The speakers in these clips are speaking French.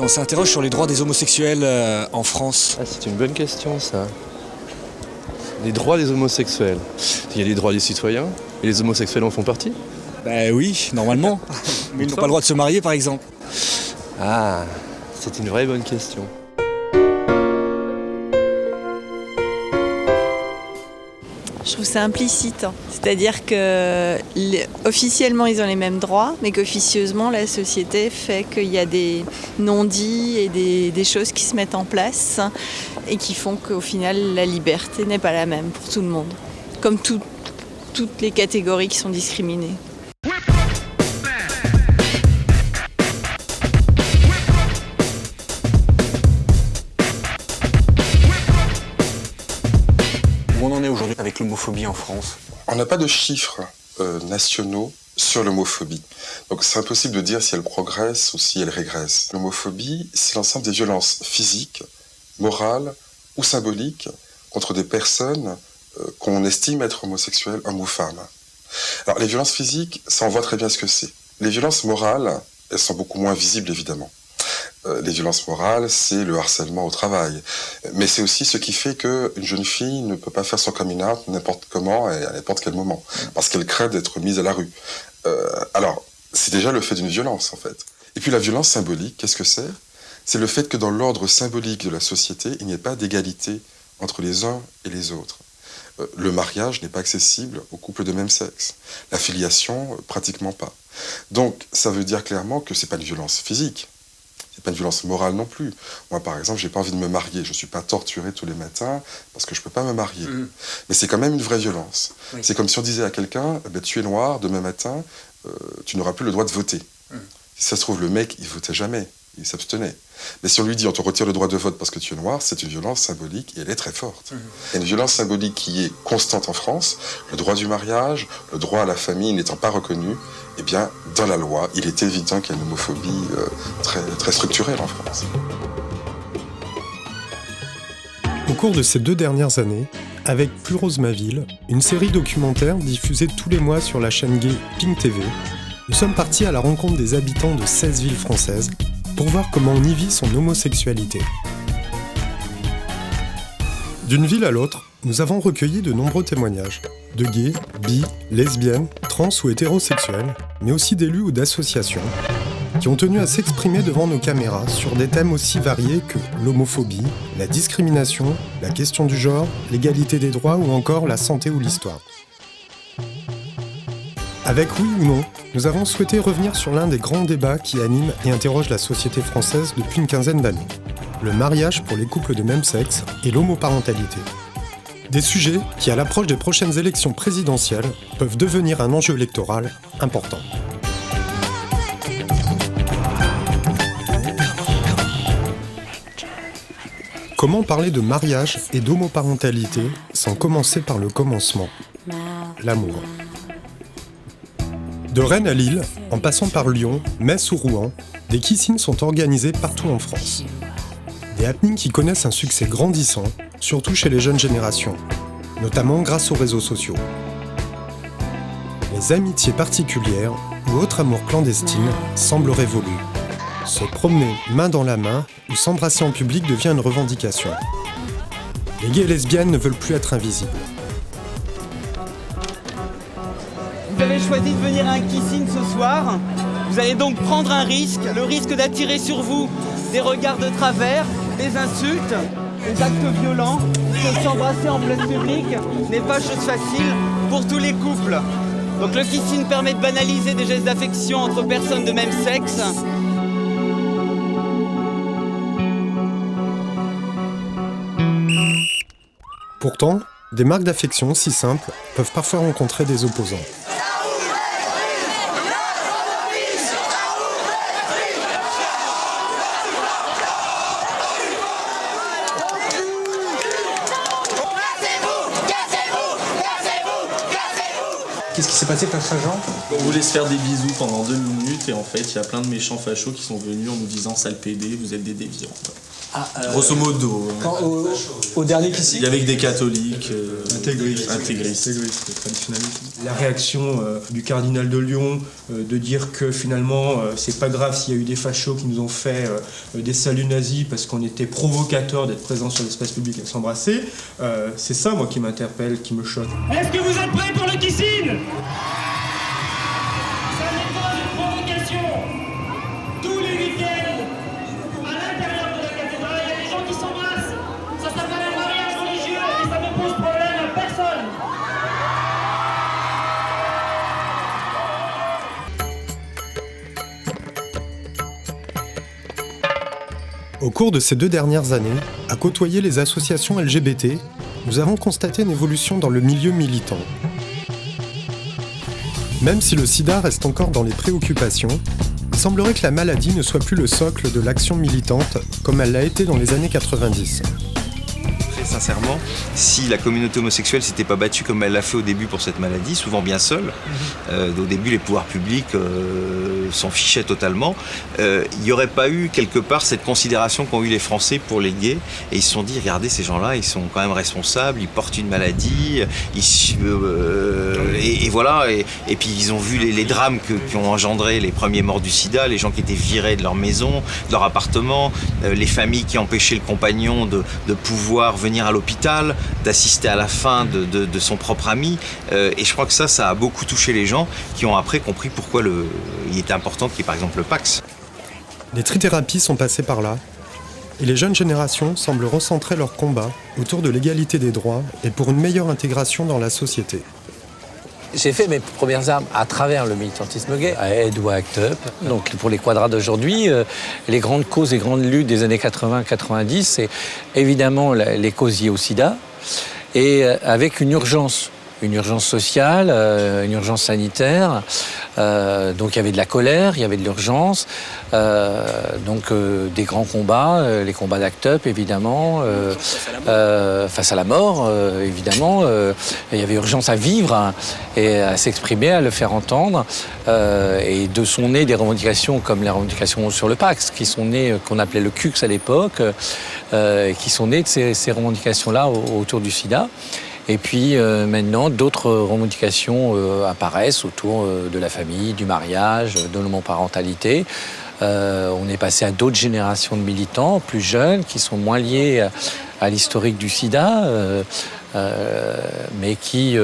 On s'interroge sur les droits des homosexuels en France. Ah, c'est une bonne question, ça. Les droits des homosexuels. Il y a les droits des citoyens, et les homosexuels en font partie? Ben oui, normalement. Mais ils n'ont pas le droit de se marier, par exemple. Ah, c'est une vraie bonne question. Je trouve ça implicite, c'est-à-dire que officiellement ils ont les mêmes droits, mais qu'officieusement la société fait qu'il y a des non-dits et des choses qui se mettent en place et qui font qu'au final la liberté n'est pas la même pour tout le monde, comme toutes les catégories qui sont discriminées. Où on en est aujourd'hui avec l'homophobie en France? On n'a pas de chiffres nationaux sur l'homophobie. Donc c'est impossible de dire si elle progresse ou si elle régresse. L'homophobie, c'est l'ensemble des violences physiques, morales ou symboliques contre des personnes qu'on estime être homosexuelles, hommes ou femmes. Alors les violences physiques, ça on voit très bien ce que c'est. Les violences morales, elles sont beaucoup moins visibles évidemment. Les violences morales, c'est le harcèlement au travail. Mais c'est aussi ce qui fait qu'une jeune fille ne peut pas faire son coming out n'importe comment et à n'importe quel moment, parce qu'elle craint d'être mise à la rue. Alors, c'est déjà le fait d'une violence, en fait. Et puis la violence symbolique, qu'est-ce que c'est? C'est le fait que dans l'ordre symbolique de la société, il n'y ait pas d'égalité entre les uns et les autres. Le mariage n'est pas accessible aux couples de même sexe. La filiation, pratiquement pas. Donc, ça veut dire clairement que c'est pas une violence physique. C'est pas une violence morale non plus. Moi, par exemple, j'ai pas envie de me marier. Je suis pas torturé tous les matins parce que je peux pas me marier. Mais c'est quand même une vraie violence. Oui. C'est comme si on disait à quelqu'un, tu es noir, demain matin, tu n'auras plus le droit de voter. Si ça se trouve, le mec, il votait jamais. Il s'abstenait. Mais si on lui dit, on te retire le droit de vote parce que tu es noir, c'est une violence symbolique et elle est très forte. Il y a une violence symbolique qui est constante en France. Le droit du mariage, le droit à la famille n'étant pas reconnu, eh bien, dans la loi, il est évident qu'il y a une homophobie très structurelle en France. Au cours de ces 2 dernières années, avec Plus rose ma ville, une série documentaire diffusée tous les mois sur la chaîne gay Pink TV, nous sommes partis à la rencontre des habitants de 16 villes françaises pour voir comment on y vit son homosexualité. D'une ville à l'autre, nous avons recueilli de nombreux témoignages de gays, bi, lesbiennes, trans ou hétérosexuels, mais aussi d'élus ou d'associations, qui ont tenu à s'exprimer devant nos caméras sur des thèmes aussi variés que l'homophobie, la discrimination, la question du genre, l'égalité des droits ou encore la santé ou l'histoire. Avec Oui ou Non, nous avons souhaité revenir sur l'un des grands débats qui animent et interrogent la société française depuis une quinzaine d'années, le mariage pour les couples de même sexe et l'homoparentalité. Des sujets qui, à l'approche des prochaines élections présidentielles, peuvent devenir un enjeu électoral important. Comment parler de mariage et d'homoparentalité sans commencer par le commencement, l'amour? De Rennes à Lille, en passant par Lyon, Metz ou Rouen, des kissings sont organisés partout en France. Des happenings qui connaissent un succès grandissant, surtout chez les jeunes générations, notamment grâce aux réseaux sociaux. Les amitiés particulières ou autres amours clandestines semblent révolues. Se promener main dans la main ou s'embrasser en public devient une revendication. Les gays et lesbiennes ne veulent plus être invisibles. Vous avez choisi de venir à un kissing ce soir. Vous allez donc prendre un risque, le risque d'attirer sur vous des regards de travers, des insultes, des actes violents. Que s'embrasser en place publique n'est pas chose facile pour tous les couples. Donc le kissing permet de banaliser des gestes d'affection entre personnes de même sexe. Pourtant, des marques d'affection si simples peuvent parfois rencontrer des opposants. Qu'est-ce qui s'est passé, Père Saint-Jean? On voulait se faire des bisous pendant 2 minutes et en fait il y a plein de méchants fachos qui sont venus en nous disant sale PD, vous êtes des déviants. Grosso modo. Au dernier qui Il y avait que des catholiques, Intégristes, traditionnalistes. La réaction du cardinal de Lyon de dire que finalement c'est pas grave s'il y a eu des fachos qui nous ont fait des saluts nazis parce qu'on était provocateurs d'être présents sur l'espace public et s'embrasser, c'est ça moi qui m'interpelle, qui me choque. Est-ce que vous êtes prêts pour le kissing? Ça n'est pas une provocation. Tous les week-ends, à l'intérieur de la cathédrale, il y a des gens qui s'embrassent. Ça s'appelle un mariage religieux et ça ne pose problème à personne. Au cours de ces 2 dernières années, à côtoyer les associations LGBT, nous avons constaté une évolution dans le milieu militant. Même si le sida reste encore dans les préoccupations, il semblerait que la maladie ne soit plus le socle de l'action militante comme elle l'a été dans les années 90. Très sincèrement, si la communauté homosexuelle s'était pas battue comme elle l'a fait au début pour cette maladie, souvent bien seule, au début les pouvoirs publics s'en fichaient totalement, il n'y aurait pas eu quelque part cette considération qu'ont eu les Français pour les gays, et ils se sont dit, regardez ces gens-là, ils sont quand même responsables, ils portent une maladie, et voilà, et puis ils ont vu les drames qui ont engendré les premiers morts du sida, les gens qui étaient virés de leur maison, de leur appartement, les familles qui empêchaient le compagnon de pouvoir venir à l'hôpital, d'assister à la fin de son propre ami, et je crois que ça a beaucoup touché les gens qui ont après compris pourquoi il était important qu'il y ait par exemple le Pax. Les trithérapies sont passées par là, et les jeunes générations semblent recentrer leur combat autour de l'égalité des droits et pour une meilleure intégration dans la société. J'ai fait mes premières armes à travers le militantisme gay, à Aide ou à Act Up. Donc pour les quadras d'aujourd'hui, les grandes causes et grandes luttes des années 80-90, c'est évidemment les causes liées au sida, et avec une urgence sociale, une urgence sanitaire. Donc il y avait de la colère, il y avait de l'urgence, donc des grands combats, les combats d'Act Up évidemment, face à la mort évidemment. Il y avait urgence à vivre et à s'exprimer, à le faire entendre. Et de sont nées des revendications comme les revendications sur le Pax, qui sont nées, qu'on appelait le CUX à l'époque, qui sont nées de ces revendications-là autour du sida. Et puis maintenant, d'autres revendications apparaissent autour de la famille, du mariage, de l'homoparentalité. On est passé à d'autres générations de militants, plus jeunes, qui sont moins liés à l'historique du sida, mais qui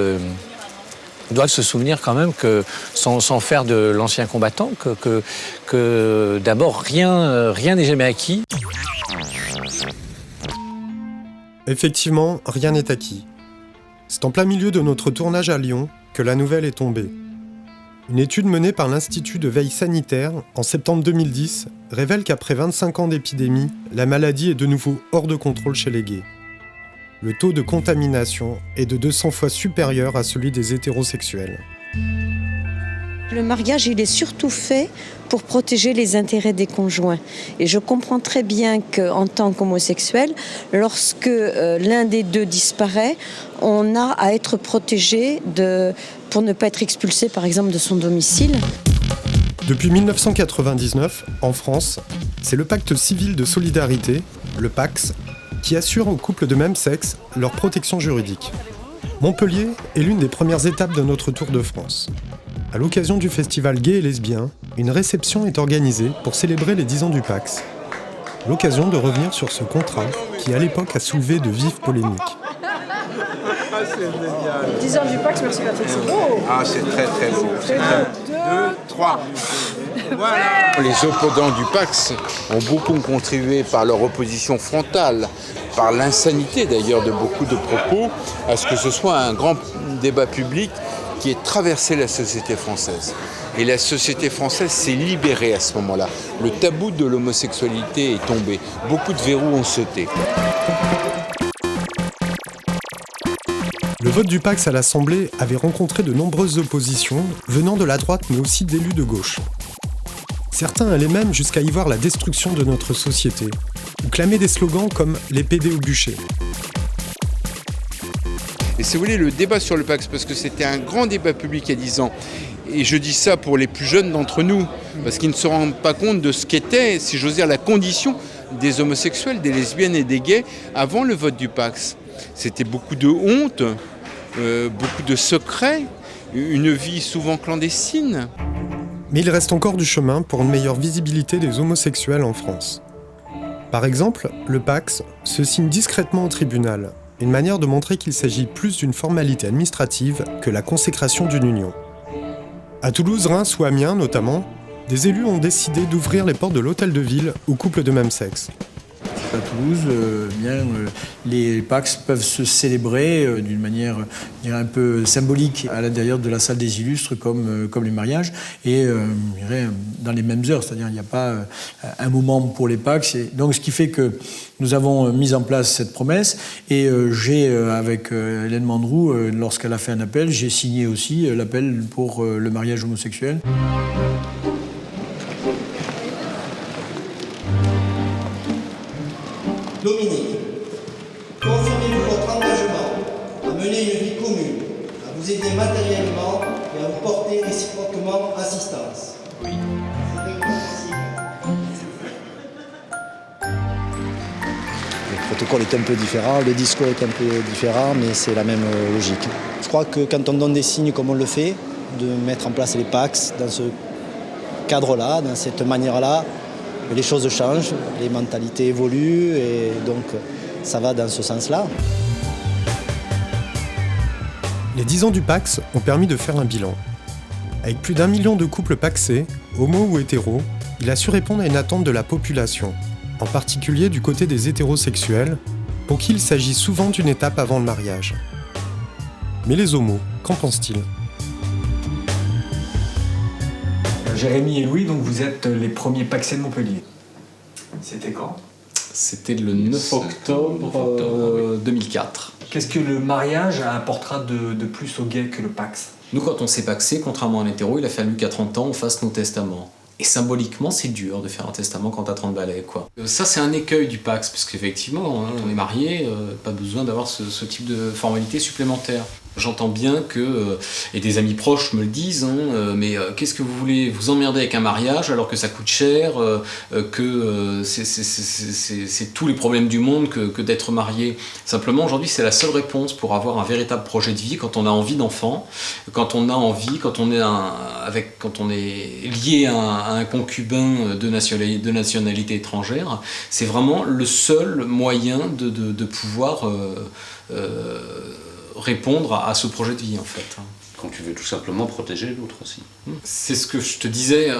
doivent se souvenir quand même que, sans faire de l'ancien combattant, que d'abord, rien n'est jamais acquis. Effectivement, rien n'est acquis. C'est en plein milieu de notre tournage à Lyon que la nouvelle est tombée. Une étude menée par l'Institut de veille sanitaire en septembre 2010 révèle qu'après 25 ans d'épidémie, la maladie est de nouveau hors de contrôle chez les gays. Le taux de contamination est de 200 fois supérieur à celui des hétérosexuels. Le mariage, il est surtout fait pour protéger les intérêts des conjoints. Et je comprends très bien qu'en tant qu'homosexuel, lorsque l'un des deux disparaît, on a à être protégé pour ne pas être expulsé, par exemple, de son domicile. Depuis 1999, en France, c'est le pacte civil de solidarité, le PACS, qui assure aux couples de même sexe leur protection juridique. Montpellier est l'une des premières étapes de notre Tour de France. À l'occasion du festival gay et lesbien, une réception est organisée pour célébrer les 10 ans du Pax. L'occasion de revenir sur ce contrat qui, à l'époque, a soulevé de vives polémiques. Ah, c'est génial. 10 ans du Pax, merci Patrick, c'est beau. Ah, c'est très très beau. 1, 2, 3. Voilà. Les opposants du Pax ont beaucoup contribué par leur opposition frontale, par l'insanité d'ailleurs de beaucoup de propos, à ce que ce soit un grand débat public qui ait traversé la société française. Et la société française s'est libérée à ce moment-là. Le tabou de l'homosexualité est tombé. Beaucoup de verrous ont sauté. Le vote du Pax à l'Assemblée avait rencontré de nombreuses oppositions, venant de la droite mais aussi d'élus de gauche. Certains allaient même jusqu'à y voir la destruction de notre société, ou clamer des slogans comme « les PD au bûcher ». Et si vous voulez, le débat sur le Pax, parce que c'était un grand débat public il y a 10 ans, et je dis ça pour les plus jeunes d'entre nous, parce qu'ils ne se rendent pas compte de ce qu'était, si j'ose dire, la condition des homosexuels, des lesbiennes et des gays avant le vote du Pacs. C'était beaucoup de honte, beaucoup de secrets, une vie souvent clandestine. Mais il reste encore du chemin pour une meilleure visibilité des homosexuels en France. Par exemple, le Pacs se signe discrètement au tribunal, une manière de montrer qu'il s'agit plus d'une formalité administrative que la consécration d'une union. À Toulouse, Reims ou Amiens notamment, des élus ont décidé d'ouvrir les portes de l'hôtel de ville aux couples de même sexe. À Toulouse, les Pacs peuvent se célébrer d'une manière un peu symbolique à l'intérieur de la salle des illustres comme les mariages et dans les mêmes heures, c'est-à-dire il n'y a pas un moment pour les Pacs. Donc ce qui fait que nous avons mis en place cette promesse et j'ai, avec Hélène Mandroux, lorsqu'elle a fait un appel, j'ai signé aussi l'appel pour le mariage homosexuel. Dominique, confirmez-vous votre engagement à mener une vie commune, à vous aider matériellement et à vous porter réciproquement assistance? Oui. Le protocole est un peu différent, le discours est un peu différent, mais c'est la même logique. Je crois que quand on donne des signes comme on le fait, de mettre en place les Pacs dans ce cadre-là, dans cette manière-là, les choses changent, les mentalités évoluent et donc ça va dans ce sens-là. Les 10 ans du Pacs ont permis de faire un bilan. Avec plus d'1 million de couples pacsés, homo ou hétéros, il a su répondre à une attente de la population, en particulier du côté des hétérosexuels, pour qui il s'agit souvent d'une étape avant le mariage. Mais les homos, qu'en pensent-ils ? Jérémy et Louis, donc vous êtes les premiers pacsés de Montpellier. C'était quand? C'était le 9 octobre 2004. Qu'est-ce que le mariage apportera de plus aux gays que le Pacs? Nous, quand on s'est pacsé, contrairement à un hétéro, il a fallu qu'à 30 ans, on fasse nos testaments. Et symboliquement, c'est dur de faire un testament quand t'as 30 balais, quoi. Ça, c'est un écueil du Pacs, parce qu'effectivement, on est marié, pas besoin d'avoir ce type de formalité supplémentaire. J'entends bien que, et des amis proches me le disent, mais qu'est-ce que vous voulez vous emmerder avec un mariage alors que ça coûte cher, que c'est tous les problèmes du monde que d'être marié. Simplement, aujourd'hui, c'est la seule réponse pour avoir un véritable projet de vie quand on a envie d'enfant, quand on a envie, quand on est lié à un concubin de nationalité étrangère. C'est vraiment le seul moyen de pouvoir répondre à ce projet de vie, en fait. Quand tu veux tout simplement protéger l'autre aussi. C'est ce que je te disais,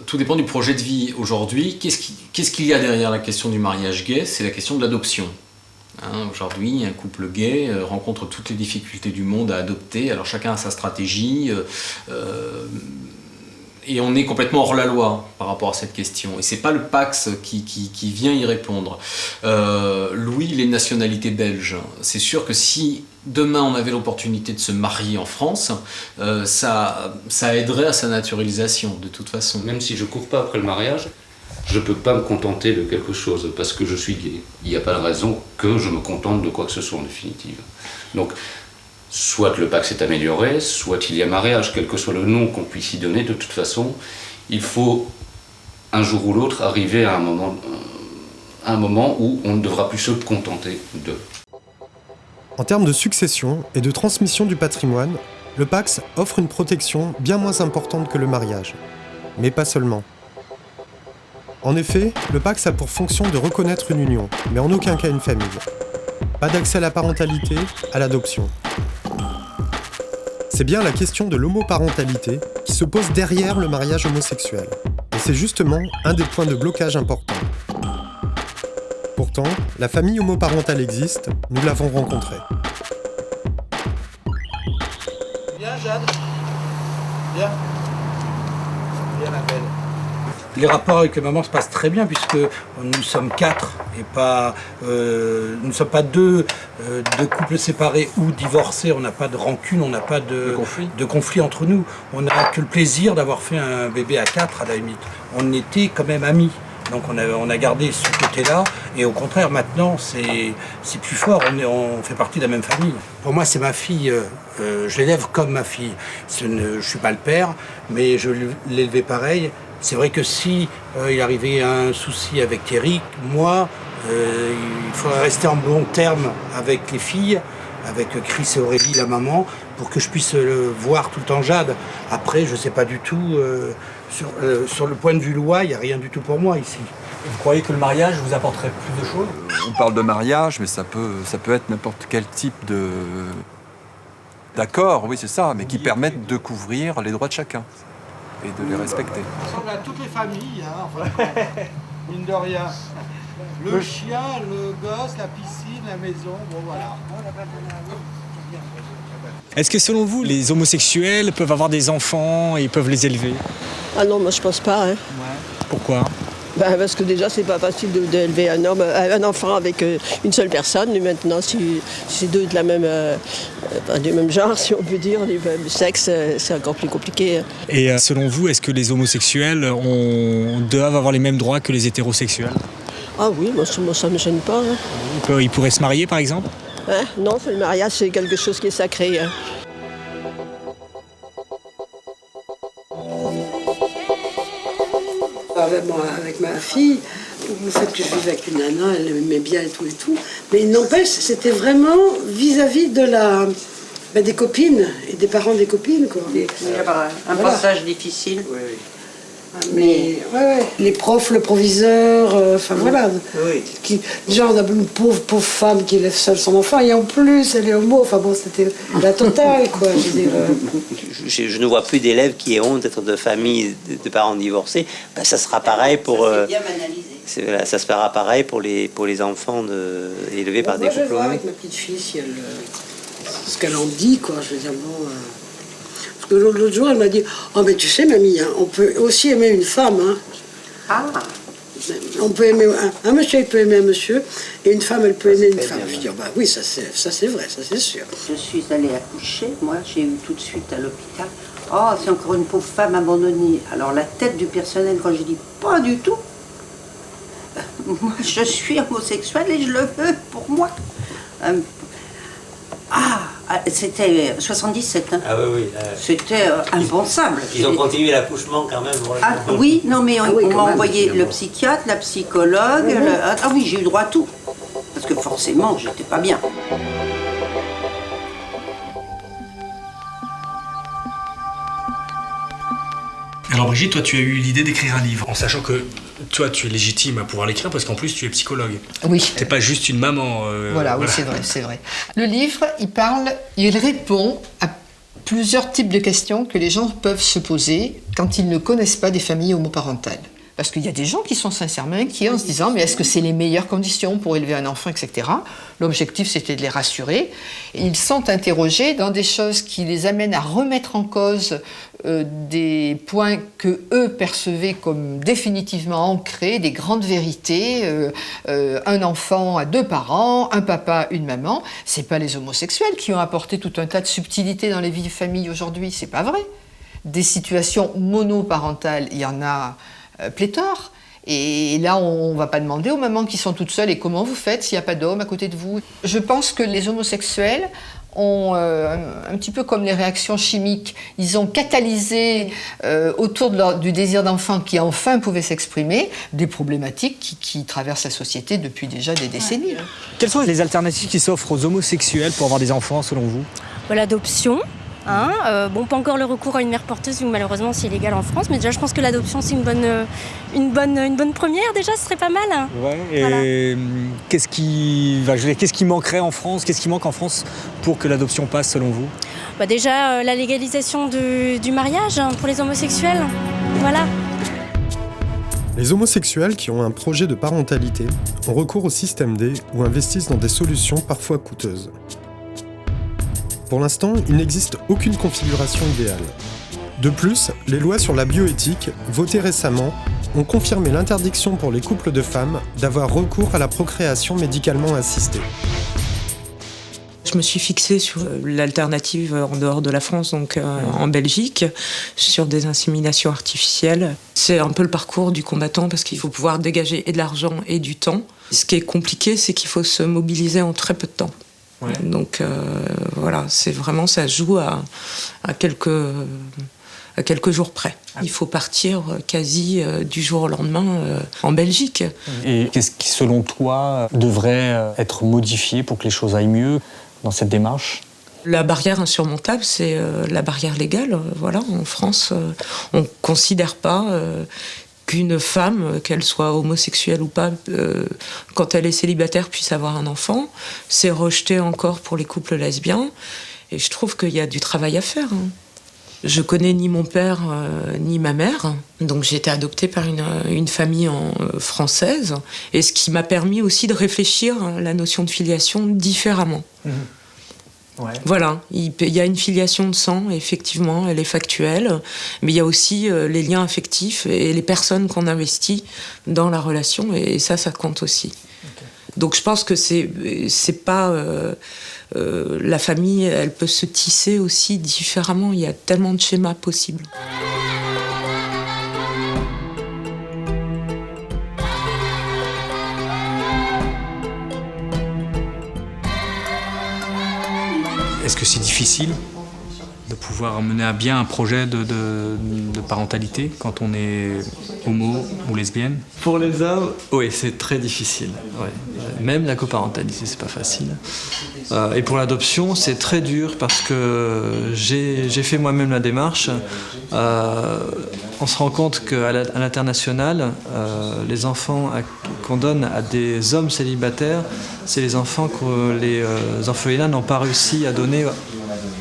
tout dépend du projet de vie. Aujourd'hui, qu'est-ce qu'il y a derrière la question du mariage gay? C'est la question de l'adoption. Aujourd'hui, un couple gay rencontre toutes les difficultés du monde à adopter, alors chacun a sa stratégie, et on est complètement hors la loi par rapport à cette question. Et c'est pas le Pacs qui vient y répondre. Louis, il est de nationalité belge. C'est sûr que si demain on avait l'opportunité de se marier en France, ça aiderait à sa naturalisation, de toute façon. Même si je cours pas après le mariage, je peux pas me contenter de quelque chose parce que je suis gay. Il n'y a pas de raison que je me contente de quoi que ce soit en définitive. Donc, soit le Pacs s'est amélioré, soit il y a mariage, quel que soit le nom qu'on puisse y donner, de toute façon, il faut un jour ou l'autre arriver à un moment où on ne devra plus se contenter de. En termes de succession et de transmission du patrimoine, le Pacs offre une protection bien moins importante que le mariage. Mais pas seulement. En effet, le Pacs a pour fonction de reconnaître une union, mais en aucun cas une famille. Pas d'accès à la parentalité, à l'adoption. C'est bien la question de l'homoparentalité qui se pose derrière le mariage homosexuel. Et c'est justement un des points de blocage importants. Pourtant, la famille homoparentale existe, nous l'avons rencontrée. Bien, Jade. Bien. Bien, ma belle. Les rapports avec les mamans se passent très bien puisque nous sommes 4 et pas, nous ne sommes pas deux couples séparés ou divorcés. On n'a pas de rancune, on n'a pas de conflit entre nous. On n'a que le plaisir d'avoir fait un bébé à 4 à la limite. On était quand même amis. Donc on a gardé ce côté-là et au contraire maintenant c'est plus fort, on fait partie de la même famille. Pour moi c'est ma fille, je l'élève comme ma fille. Je ne suis pas le père mais je l'ai élevée pareil C'est vrai que si il arrivait un souci avec Thierry, moi, il faudrait rester en bon terme avec les filles, avec Chris et Aurélie, la maman, pour que je puisse voir tout le temps Jade. Après, je ne sais pas du tout, sur le point de vue loi, il n'y a rien du tout pour moi ici. Vous croyez que le mariage vous apporterait plus de choses? On parle de mariage, mais ça peut être n'importe quel type d'accord, oui c'est ça, mais qui permettent de couvrir les droits de chacun et de les respecter. Ça ressemble à toutes les familles, hein, enfin, mine de rien. Le chien, le gosse, la piscine, la maison, bon voilà. Est-ce que selon vous, les homosexuels peuvent avoir des enfants et peuvent les élever? Ah non, moi je pense pas. Hein. Pourquoi? Parce que déjà, c'est pas facile d'élever un enfant avec une seule personne. Et maintenant, si c'est deux de la même, du même genre, si on peut dire, du même sexe, c'est encore plus compliqué. Et selon vous, est-ce que les homosexuels doivent avoir les mêmes droits que les hétérosexuels? Ah oui, moi ça me gêne pas. Hein. Ils pourraient se marier, par exemple? Hein? Non, le mariage, c'est quelque chose qui est sacré. Hein. Avec ma fille, le fait que je vive avec une nana, elle m'aimait bien et tout. Mais il n'empêche, c'était vraiment vis-à-vis de des copines et des parents des copines. Quoi. Il y a un passage difficile. Oui. Mais les profs, le proviseur, voilà. Oui. Genre une pauvre femme qui élève seule son enfant et en plus elle est homo. Enfin bon, c'était la totale quoi. Je ne vois plus d'élèves qui aient honte d'être de famille de parents divorcés. Ça sera pareil pour. Ça se fera pareil pour les enfants élevés par des couples. Je vais voir avec ma petite fille si elle, ce qu'elle en dit quoi. Je veux dire bon. L'autre jour, elle m'a dit « Oh, mais tu sais, mamie, hein, on peut aussi aimer une femme. Hein. » Ah. On peut aimer un monsieur, il peut aimer un monsieur, et une femme, elle peut aimer une femme. Je dis « Bah oui, ça c'est vrai, ça c'est sûr. » Je suis allée accoucher, moi, j'ai eu tout de suite à l'hôpital. Oh, c'est encore une pauvre femme abandonnée. Alors la tête du personnel, quand je dis « Pas du tout », moi, je suis homosexuelle et je le veux pour moi. C'était 77. Hein. Ah oui. C'était impensable. Ils ont continué l'accouchement quand même. Ah oui, non mais on m'a envoyé le psychiatre, la psychologue. Ah oui, j'ai eu droit à tout. Parce que forcément, j'étais pas bien. Alors Brigitte, toi tu as eu l'idée d'écrire un livre, en sachant que toi tu es légitime à pouvoir l'écrire parce qu'en plus tu es psychologue. Oui. T'es pas juste une maman. Voilà, oui, c'est vrai. Le livre, il répond à plusieurs types de questions que les gens peuvent se poser quand ils ne connaissent pas des familles homoparentales. Parce qu'il y a des gens qui sont sincèrement inquiets en se disant « mais est-ce que c'est les meilleures conditions pour élever un enfant, etc. » L'objectif, c'était de les rassurer. Ils sont interrogés dans des choses qui les amènent à remettre en cause des points que eux percevaient comme définitivement ancrés, des grandes vérités. Un enfant a deux parents, un papa, une maman. C'est pas les homosexuels qui ont apporté tout un tas de subtilités dans les vies de famille aujourd'hui. C'est pas vrai. Des situations monoparentales, il y en a pléthore. Et là, on ne va pas demander aux mamans qui sont toutes seules et comment vous faites s'il n'y a pas d'homme à côté de vous. Je pense que les homosexuels ont, un petit peu comme les réactions chimiques, ils ont catalysé autour du désir d'enfant qui enfin pouvait s'exprimer, des problématiques qui traversent la société depuis déjà des décennies. Quelles sont les alternatives qui s'offrent aux homosexuels pour avoir des enfants, selon vous? L'adoption. Pas encore le recours à une mère porteuse, où malheureusement c'est illégal en France, mais déjà je pense que l'adoption c'est une bonne première, déjà ce serait pas mal. Ouais, et voilà. Qu'est-ce qui manquerait en France? Qu'est-ce qui manque en France pour que l'adoption passe selon vous? Déjà la légalisation du mariage pour les homosexuels, voilà. Les homosexuels qui ont un projet de parentalité ont recours au système D ou investissent dans des solutions parfois coûteuses. Pour l'instant, il n'existe aucune configuration idéale. De plus, les lois sur la bioéthique, votées récemment, ont confirmé l'interdiction pour les couples de femmes d'avoir recours à la procréation médicalement assistée. Je me suis fixée sur l'alternative en dehors de la France, donc en Belgique, sur des inséminations artificielles. C'est un peu le parcours du combattant parce qu'il faut pouvoir dégager et de l'argent et du temps. Ce qui est compliqué, c'est qu'il faut se mobiliser en très peu de temps. Ouais. Donc voilà, c'est vraiment, ça joue à quelques jours près. Il faut partir quasi du jour au lendemain en Belgique. Et qu'est-ce qui, selon toi, devrait être modifié pour que les choses aillent mieux dans cette démarche ? La barrière insurmontable, c'est la barrière légale. Voilà, en France, on ne considère pas qu'une femme, qu'elle soit homosexuelle ou pas, quand elle est célibataire, puisse avoir un enfant. C'est rejeté encore pour les couples lesbiens. Et je trouve qu'il y a du travail à faire. Je connais ni mon père ni ma mère, donc j'ai été adoptée par une famille française, et ce qui m'a permis aussi de réfléchir à la notion de filiation différemment. Ouais. Voilà, il y a une filiation de sang, effectivement, elle est factuelle, mais il y a aussi les liens affectifs et les personnes qu'on investit dans la relation, et ça compte aussi. Okay. Donc je pense que c'est pas... la famille, elle peut se tisser aussi différemment, il y a tellement de schémas possibles. Est-ce que c'est difficile de pouvoir mener à bien un projet de parentalité quand on est homo ou lesbienne? Pour les hommes, oui, c'est très difficile. Ouais. Même la coparentalité, c'est pas facile. Et pour l'adoption, c'est très dur parce que j'ai fait moi-même la démarche. On se rend compte qu'à l'international, les enfants qu'on donne à des hommes célibataires, c'est les enfants que les orphelinats n'ont pas réussi à donner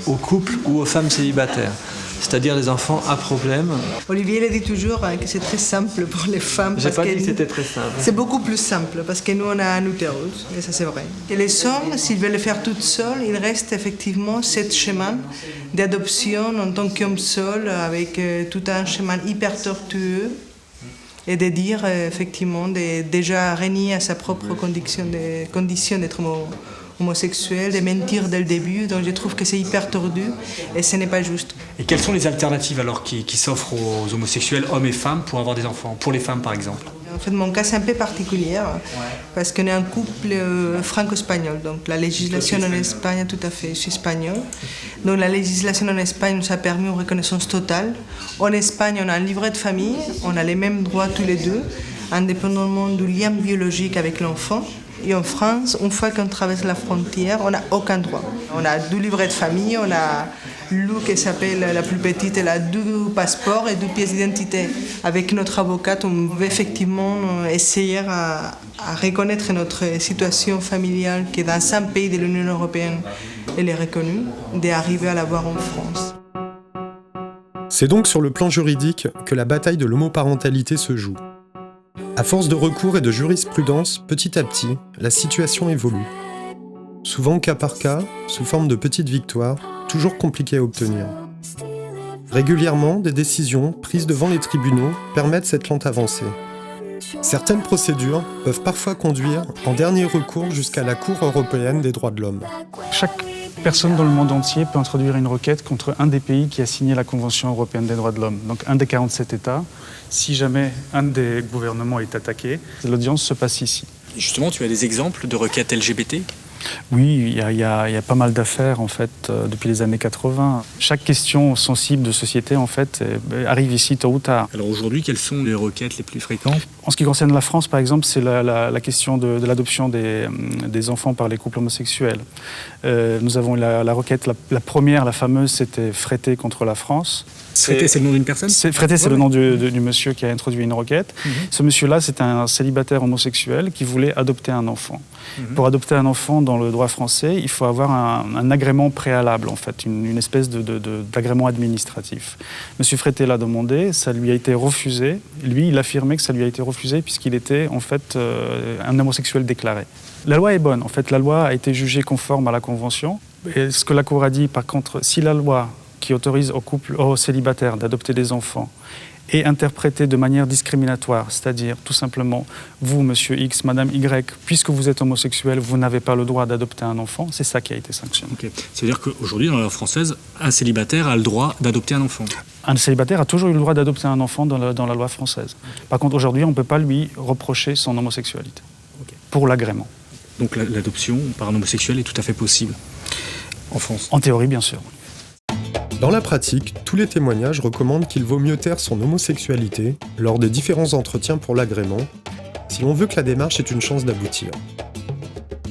aux couples ou aux femmes célibataires, c'est-à-dire des enfants à problème. Olivier le dit toujours que c'est très simple pour les femmes. J'ai pas dit que c'était très simple. C'est beaucoup plus simple parce que nous on a un utérus, et ça c'est vrai. Et les hommes, s'ils veulent le faire toutes seuls, il reste effectivement ce chemin d'adoption en tant qu'homme seul avec tout un chemin hyper tortueux et de dire effectivement de déjà renier à sa propre condition d'être homosexuel, de mentir dès le début, donc je trouve que c'est hyper tordu et ce n'est pas juste. Et quelles sont les alternatives alors qui s'offrent aux homosexuels, hommes et femmes, pour avoir des enfants, pour les femmes par exemple? En fait, mon cas c'est un peu particulier parce qu'on est un couple franco-espagnol, donc la législation en Espagne, tout à fait, je suis espagnole. Donc la législation en Espagne nous a permis une reconnaissance totale. En Espagne, on a un livret de famille, on a les mêmes droits tous les deux, indépendamment du lien biologique avec l'enfant. Et en France, une fois qu'on traverse la frontière, on n'a aucun droit. On a 2 livrets de famille, on a Lou qui s'appelle la plus petite, elle a 2 passeports et 2 pièces d'identité. Avec notre avocate, on veut effectivement essayer à reconnaître notre situation familiale qui, dans un pays de l'Union européenne, elle est reconnue, d'arriver à l'avoir en France. C'est donc sur le plan juridique que la bataille de l'homoparentalité se joue. À force de recours et de jurisprudence, petit à petit, la situation évolue. Souvent au cas par cas, sous forme de petites victoires, toujours compliquées à obtenir. Régulièrement, des décisions prises devant les tribunaux permettent cette lente avancée. Certaines procédures peuvent parfois conduire, en dernier recours, jusqu'à la Cour européenne des droits de l'homme. Chaque personne dans le monde entier peut introduire une requête contre un des pays qui a signé la Convention européenne des droits de l'homme, donc un des 47 États. Si jamais un des gouvernements est attaqué, l'audience se passe ici. Et justement, tu as des exemples de requêtes LGBT ? Oui, il y a pas mal d'affaires en fait depuis les années 80. Chaque question sensible de société en fait arrive ici tôt ou tard. Alors aujourd'hui, quelles sont les requêtes les plus fréquentes ? En ce qui concerne la France, par exemple, c'est la question de l'adoption des enfants par les couples homosexuels. Nous avons la requête, la première, la fameuse, c'était Frété contre la France. Frété, c'est le nom d'une personne ? Frété, c'est le nom du monsieur qui a introduit une requête. Ce monsieur-là, c'est un célibataire homosexuel qui voulait adopter un enfant. Pour adopter un enfant dans le droit français, il faut avoir un agrément préalable, en fait, une espèce d'agrément administratif. Monsieur Frété l'a demandé, ça lui a été refusé. Lui, il affirmait que ça lui a été refusé puisqu'il était, en fait, un homosexuel déclaré. La loi est bonne. En fait, la loi a été jugée conforme à la Convention. Et ce que la Cour a dit, par contre, si la loi qui autorise aux célibataires d'adopter des enfants est interprétée de manière discriminatoire, c'est-à-dire tout simplement, vous, monsieur X, madame Y, puisque vous êtes homosexuel, vous n'avez pas le droit d'adopter un enfant, c'est ça qui a été sanctionné. Okay. C'est-à-dire qu'aujourd'hui, dans la loi française, un célibataire a le droit d'adopter un enfant ? Un célibataire a toujours eu le droit d'adopter un enfant dans la loi française. Par contre, aujourd'hui, on ne peut pas lui reprocher son homosexualité, pour l'agrément. Donc l'adoption par un homosexuel est tout à fait possible en France ? En théorie, bien sûr. Dans la pratique, tous les témoignages recommandent qu'il vaut mieux taire son homosexualité lors des différents entretiens pour l'agrément, si l'on veut que la démarche ait une chance d'aboutir.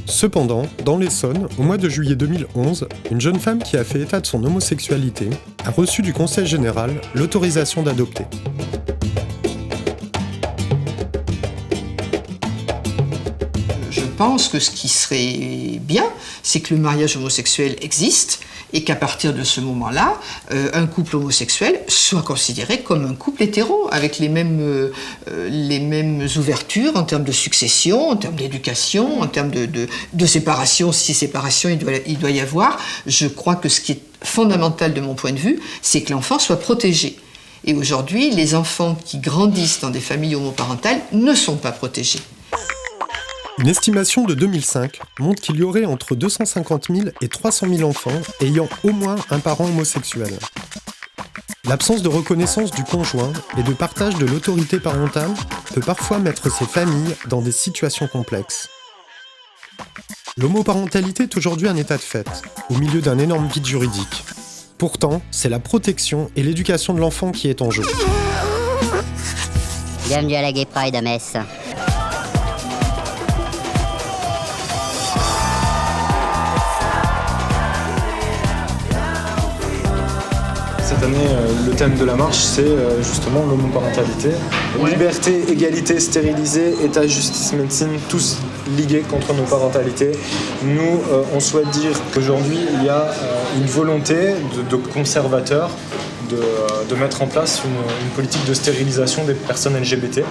Cependant, dans l'Essonne, au mois de juillet 2011, une jeune femme qui a fait état de son homosexualité a reçu du Conseil général l'autorisation d'adopter. Je pense que ce qui serait bien, c'est que le mariage homosexuel existe et qu'à partir de ce moment-là, un couple homosexuel soit considéré comme un couple hétéro, avec les mêmes ouvertures en termes de succession, en termes d'éducation, en termes de séparation, si séparation il doit y avoir. Je crois que ce qui est fondamental de mon point de vue, c'est que l'enfant soit protégé. Et aujourd'hui, les enfants qui grandissent dans des familles homoparentales ne sont pas protégés. Une estimation de 2005 montre qu'il y aurait entre 250 000 et 300 000 enfants ayant au moins un parent homosexuel. L'absence de reconnaissance du conjoint et de partage de l'autorité parentale peut parfois mettre ces familles dans des situations complexes. L'homoparentalité est aujourd'hui un état de fait, au milieu d'un énorme vide juridique. Pourtant, c'est la protection et l'éducation de l'enfant qui est en jeu. Bienvenue à la Gay Pride à Metz. Cette année, le thème de la marche, c'est justement l'homoparentalité. Liberté, égalité, stérilisé, État, justice, médecine, tous ligués contre nos parentalités. Nous, on souhaite dire qu'aujourd'hui, il y a une volonté de conservateurs de mettre en place une politique de stérilisation des personnes LGBT,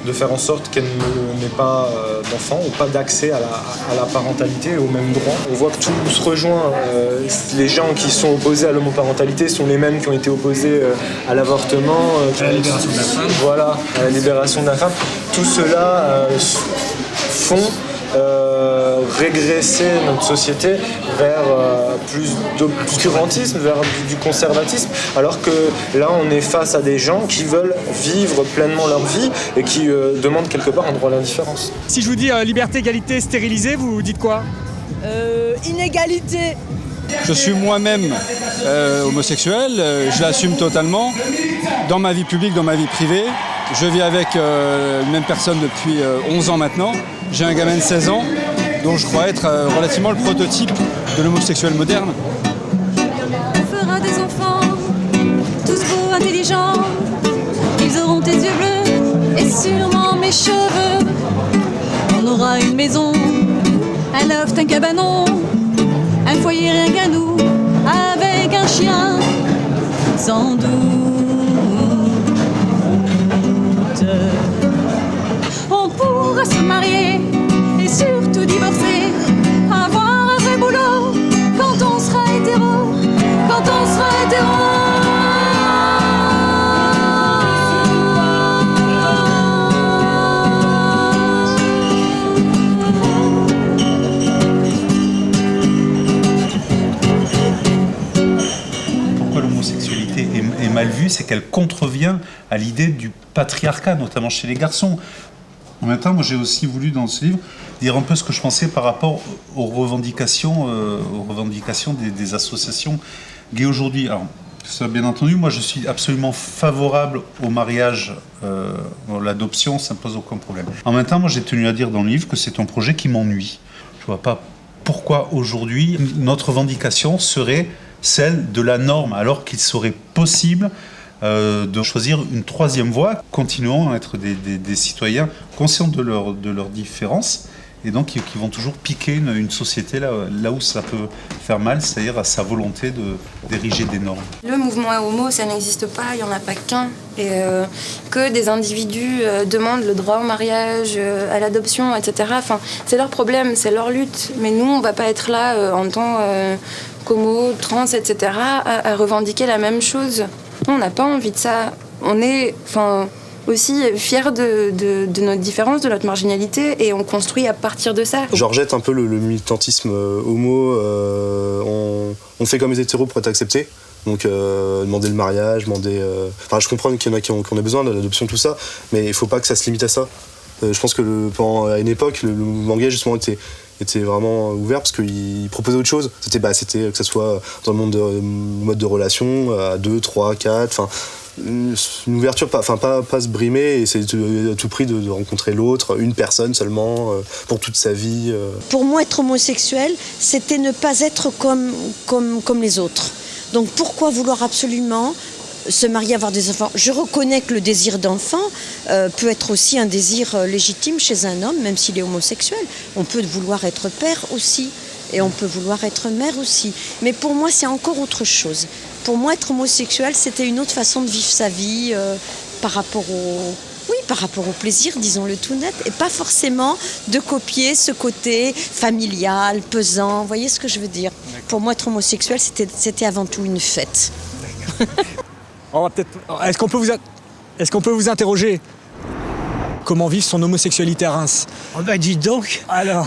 de faire en sorte qu'elles n'aient pas d'enfants ou pas d'accès à la parentalité et aux mêmes droits. On voit que tout se rejoint. Les gens qui sont opposés à l'homoparentalité sont les mêmes qui ont été opposés à l'avortement, à la libération de la femme. Voilà, à la libération de la femme. Tout cela font régresser notre société vers plus d'obscurantisme, vers du conservatisme, alors que là on est face à des gens qui veulent vivre pleinement leur vie et qui demandent quelque part un droit à l'indifférence. Si je vous dis liberté, égalité, stérilisé, vous dites quoi ? Inégalité. Je suis moi-même homosexuel, je l'assume totalement, dans ma vie publique, dans ma vie privée. Je vis avec une même personne depuis 11 ans maintenant. J'ai un gamin de 16 ans, dont je crois être relativement le prototype de l'homosexuel moderne. On fera des enfants, tous beaux, intelligents. Ils auront tes yeux bleus et sûrement mes cheveux. On aura une maison, un loft, un cabanon, un foyer rien qu'à nous, avec un chien, sans doute. On pourra se marier et surtout divorcer, avoir un vrai boulot quand on sera hétéro, quand on sera hétéro. Pourquoi l'homosexualité est mal vue, c'est qu'elle contrevient à l'idée du patriarcat, notamment chez les garçons. En même temps, moi j'ai aussi voulu dans ce livre dire un peu ce que je pensais par rapport aux revendications des associations gays aujourd'hui. Alors, ça, bien entendu, moi je suis absolument favorable au mariage, l'adoption, ça ne pose aucun problème. En même temps, moi j'ai tenu à dire dans le livre que c'est un projet qui m'ennuie. Je ne vois pas pourquoi aujourd'hui notre revendication serait celle de la norme, alors qu'il serait possible de choisir une troisième voie, continuant à être des citoyens conscients de leurs différences et donc qui vont toujours piquer une société là où ça peut faire mal, c'est-à-dire à sa volonté d'ériger des normes. Le mouvement homo, ça n'existe pas, il n'y en a pas qu'un. Et que des individus demandent le droit au mariage, à l'adoption, etc. Enfin, c'est leur problème, c'est leur lutte. Mais nous, on ne va pas être là en tant qu'homo, trans, etc. à revendiquer la même chose. On n'a pas envie de ça. On est aussi fiers de notre différence, de notre marginalité, et on construit à partir de ça. Je rejette un peu le militantisme homo. On fait comme les hétéros pour être acceptés. Donc demander le mariage, je comprends qu'il y en a qui ont besoin de l'adoption, tout ça, mais il ne faut pas que ça se limite à ça. Je pense que à une époque, le mouvement gay justement était était vraiment ouvert parce qu'il proposait autre chose. C'était que ce soit dans le mode de relation, à 2, 3, 4, enfin une ouverture, pas se brimer et essayer à tout prix de rencontrer l'autre, une personne seulement, pour toute sa vie. Pour moi, être homosexuel, c'était ne pas être comme les autres. Donc pourquoi vouloir absolument se marier, avoir des enfants? Je reconnais que le désir d'enfant peut être aussi un désir légitime chez un homme, même s'il est homosexuel. On peut vouloir être père aussi, et on peut vouloir être mère aussi. Mais pour moi, c'est encore autre chose. Pour moi, être homosexuel, c'était une autre façon de vivre sa vie par rapport au plaisir, disons-le tout net, et pas forcément de copier ce côté familial, pesant. Vous voyez ce que je veux dire? Pour moi, être homosexuel, c'était avant tout une fête. Est-ce qu'on peut vous interroger? Comment vivre son homosexualité à Reims? Oh bah dites donc. Alors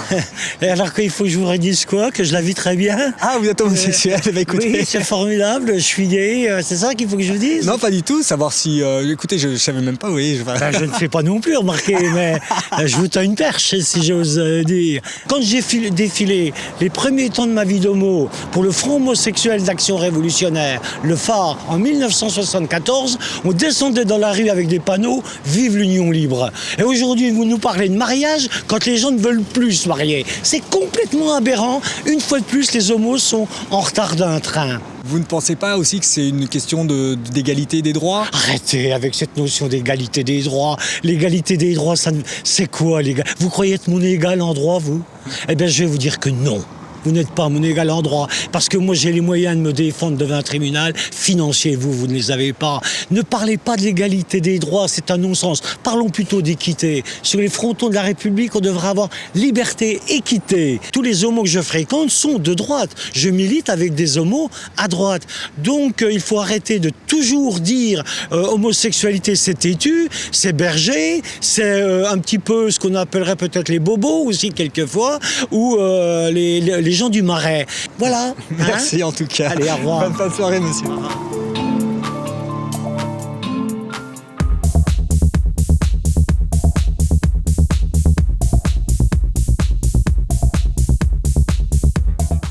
qu'il faut que je vous redise quoi? Que je la vis très bien. Ah, vous êtes homosexuel? Écoutez. Oui, c'est formidable, je suis gay, c'est ça qu'il faut que je vous dise? Non, pas du tout, savoir si... écoutez, je savais même pas, oui. Je ne sais pas non plus, remarquez, mais je vous tends une perche, si j'ose dire. Quand j'ai défilé les premiers temps de ma vie d'homo pour le Front homosexuel d'action révolutionnaire, le phare, en 1974, on descendait dans la rue avec des panneaux « Vive l'Union libre ». Et aujourd'hui, vous nous parlez de mariage quand les gens ne veulent plus se marier. C'est complètement aberrant. Une fois de plus, les homos sont en retard d'un train. Vous ne pensez pas aussi que c'est une question d'égalité des droits? Arrêtez avec cette notion d'égalité des droits. L'égalité des droits, c'est quoi, les gars? Vous croyez être mon égal en droit, vous? Eh bien, je vais vous dire que non. Vous n'êtes pas mon égal en droit, parce que moi j'ai les moyens de me défendre devant un tribunal financier, vous ne les avez pas. Ne parlez pas de l'égalité des droits, c'est un non-sens. Parlons plutôt d'équité. Sur les frontons de la République, on devrait avoir liberté, équité. Tous les homos que je fréquente sont de droite. Je milite avec des homos à droite. Donc il faut arrêter de toujours dire homosexualité c'est têtu, c'est berger, c'est un petit peu ce qu'on appellerait peut-être les bobos aussi quelquefois, ou les gens du Marais. Voilà. Merci en tout cas. Allez, au revoir. Bonne fin de soirée, monsieur.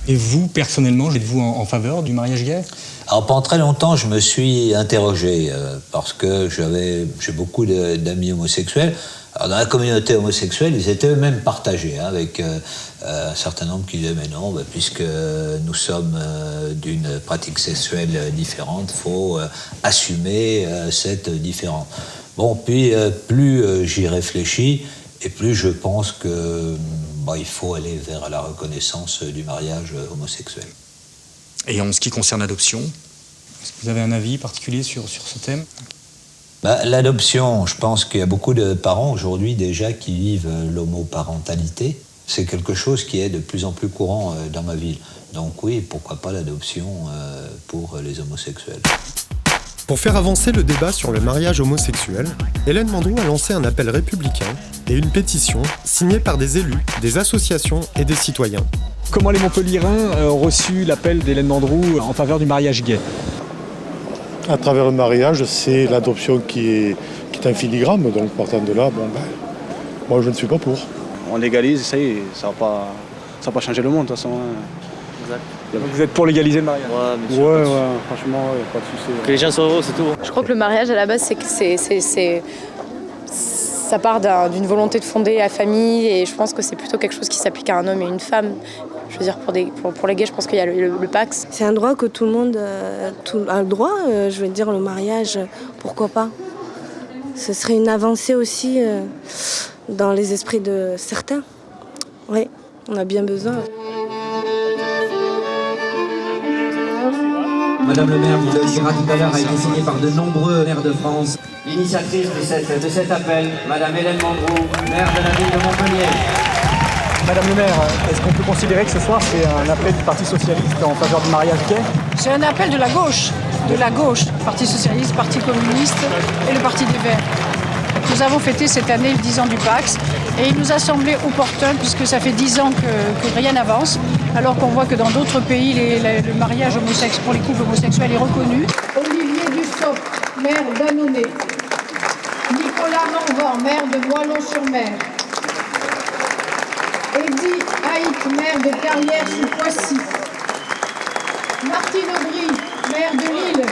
Et vous, personnellement, êtes-vous en faveur du mariage gay? Alors pendant très longtemps, je me suis interrogé parce que j'ai beaucoup d'amis homosexuels. Alors, dans la communauté homosexuelle, ils étaient eux-mêmes partagés avec un certain nombre qui disaient mais non, puisque nous sommes d'une pratique sexuelle différente, il faut assumer cette différence. Bon, puis plus j'y réfléchis et plus je pense que il faut aller vers la reconnaissance du mariage homosexuel. Et en ce qui concerne l'adoption, est-ce que vous avez un avis particulier sur ce thème? L'adoption, je pense qu'il y a beaucoup de parents aujourd'hui déjà qui vivent l'homoparentalité. C'est quelque chose qui est de plus en plus courant dans ma ville. Donc oui, pourquoi pas l'adoption pour les homosexuels. Pour faire avancer le débat sur le mariage homosexuel, Hélène Mandroux a lancé un appel républicain et une pétition signée par des élus, des associations et des citoyens. Comment les Montpelliérains ont reçu l'appel d'Hélène Mandroux en faveur du mariage gay? À travers le mariage, c'est l'adoption qui est un filigrane, donc partant de là, moi je ne suis pas pour. On légalise, ça y est, ça va pas changer le monde de toute façon. Exact. Donc vous êtes pour légaliser le mariage? Ouais, franchement, il n'y a pas de souci. Que les gens soient heureux, c'est tout. Je crois que le mariage, à la base, ça part d'une volonté de fonder la famille, et je pense que c'est plutôt quelque chose qui s'applique à un homme et une femme. Je veux dire, pour les gays, je pense qu'il y a le Pax. C'est un droit que tout le monde a le droit. Je veux dire, le mariage, pourquoi pas? Ce serait une avancée aussi dans les esprits de certains. Oui, on a bien besoin. Madame le maire, vous le dira tout à l'heure, a été signée par de nombreux maires de France. L'initiatrice de cet appel, Madame Hélène Mandroux, maire de la ville de Montpellier. Madame le maire, est-ce qu'on peut considérer que ce soir c'est un appel du Parti Socialiste en faveur du mariage gay? C'est un appel de la gauche, Parti Socialiste, Parti Communiste et le Parti des Verts. Nous avons fêté cette année le 10 ans du Pax et il nous a semblé opportun, puisque ça fait 10 ans que rien n'avance, alors qu'on voit que dans d'autres pays, le mariage homosexuel pour les couples homosexuels est reconnu. Olivier Dussopt, maire d'Annonay. Nicolas Morvan, maire de Moillon-sur-Mer. Eddy Haït, maire de Carrière sous Poissy. Martine Aubry, maire de Lille.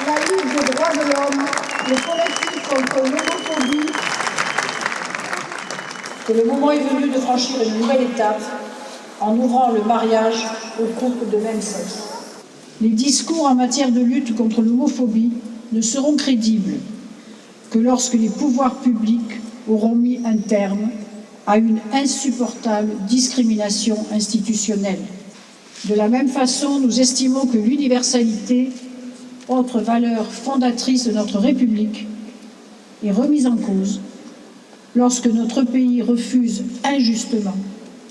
La Ligue des droits de l'homme, le collectif contre l'homophobie. Que le moment est venu de franchir une nouvelle étape en ouvrant le mariage aux couples de même sexe. Les discours en matière de lutte contre l'homophobie ne seront crédibles que lorsque les pouvoirs publics auront mis un terme à une insupportable discrimination institutionnelle. De la même façon, nous estimons que l'universalité, autre valeur fondatrice de notre République, est remise en cause lorsque notre pays refuse injustement